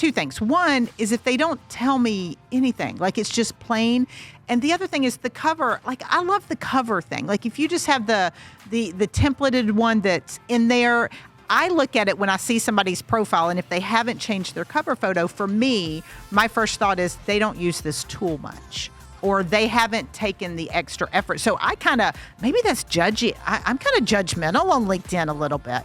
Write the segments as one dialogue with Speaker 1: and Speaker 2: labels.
Speaker 1: two things. One is if they don't tell me anything, like it's just plain. And the other thing is the cover. Like I love the cover thing. Like if you just have the templated one that's in there, I look at it when I see somebody's profile, and if they haven't changed their cover photo, for me, my first thought is they don't use this tool much, or they haven't taken the extra effort. So I maybe that's judgy. I'm kind of judgmental on LinkedIn a little bit.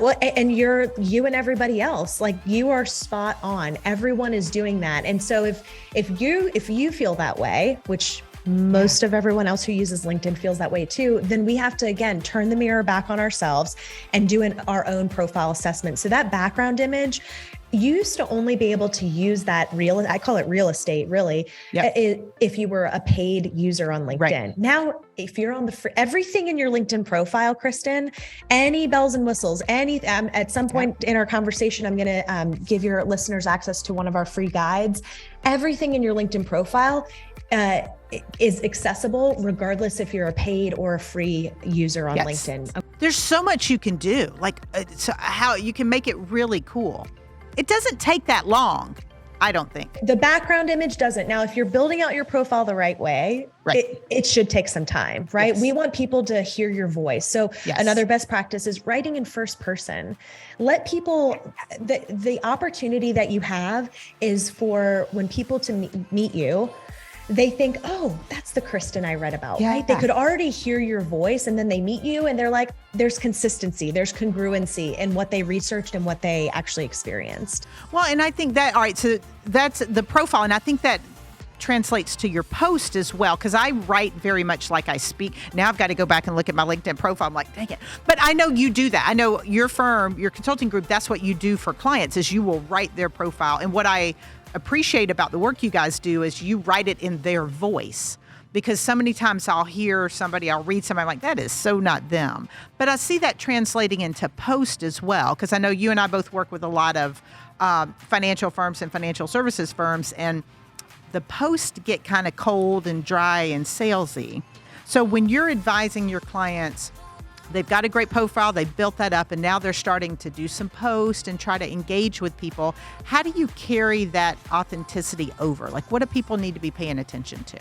Speaker 2: Well, and you and everybody else, like you are spot on. Everyone is doing that. And so if you feel that way, which most of everyone else who uses LinkedIn feels that way too, then we have to, again, turn the mirror back on ourselves and do our own profile assessment. So that background image, you used to only be able to use that I call it real estate, really, if you were a paid user on LinkedIn. Right. Now, if you're on everything in your LinkedIn profile, Kristen, any bells and whistles, at some point in our conversation, I'm going to give your listeners access to one of our free guides. Everything in your LinkedIn profile is accessible regardless if you're a paid or a free user on LinkedIn.
Speaker 1: There's so much you can do, like how you can make it really cool. It doesn't take that long, I don't think.
Speaker 2: The background image doesn't. Now, if you're building out your profile the right way, it should take some time, right? Yes. We want people to hear your voice. So another best practice is writing in first person. Let people, the opportunity that you have is for when people to meet you, they think, oh, that's the Kristen I read about, right? They could already hear your voice, and then they meet you and they're like, there's consistency, there's congruency in what they researched and what they actually experienced.
Speaker 1: Well, and I think that, all right, so that's the profile. And I think that translates to your post as well, because I write very much like I speak. Now I've got to go back and look at my LinkedIn profile. I'm like, dang it. But I know you do that. I know your firm, your consulting group, that's what you do for clients, is you will write their profile. And what I appreciate about the work you guys do is you write it in their voice, because so many times I'll hear somebody, I'll read somebody, I'm like, that is so not them. But I see that translating into post as well, because I know you and I both work with a lot of financial firms and financial services firms, and the posts get kind of cold and dry and salesy. So when you're advising your clients, they've got a great profile, they've built that up, and now they're starting to do some posts and try to engage with people. How do you carry that authenticity over? Like, what do people need to be paying attention to?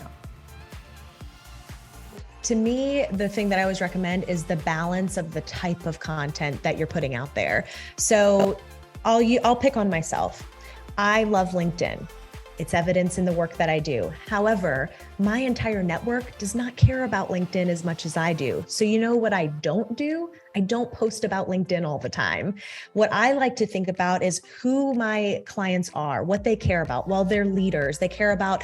Speaker 2: To me, the thing that I always recommend is the balance of the type of content that you're putting out there. So I'll pick on myself. I love LinkedIn. It's evidence in the work that I do. However, my entire network does not care about LinkedIn as much as I do. So you know what I don't do? I don't post about LinkedIn all the time. What I like to think about is who my clients are, what they care about. Well, they're leaders. They care about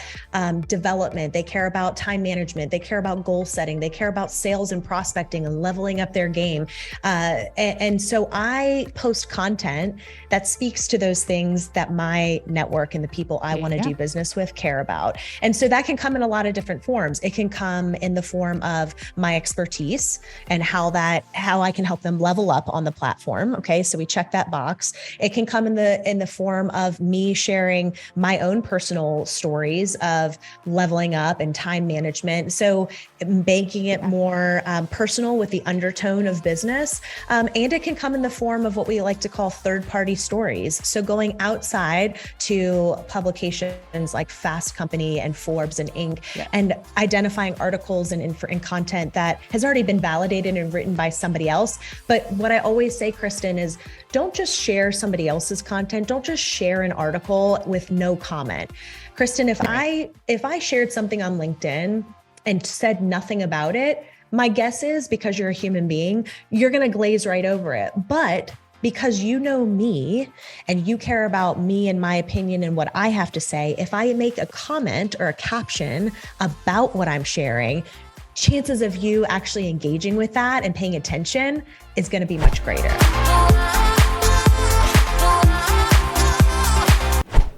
Speaker 2: development. They care about time management. They care about goal setting. They care about sales and prospecting and leveling up their game. And so I post content that speaks to those things that my network and the people I want to do business with care about. And so that can come in a lot of different forms. It can come in the form of my expertise and how I can help them level up on the platform. Okay. So we check that box. It can come in the form of me sharing my own personal stories of leveling up and time management. So making it more personal with the undertone of business. And it can come in the form of what we like to call third-party stories. So going outside to publications like Fast Company and Forbes and Inc. And identifying articles and content that has already been validated and written by somebody else. But what I always say, Kristen, is don't just share somebody else's content. Don't just share an article with no comment. Kristen, if I shared something on LinkedIn and said nothing about it, my guess is because you're a human being, you're going to glaze right over it. But because you know me and you care about me and my opinion and what I have to say, if I make a comment or a caption about what I'm sharing, chances of you actually engaging with that and paying attention is going to be much greater.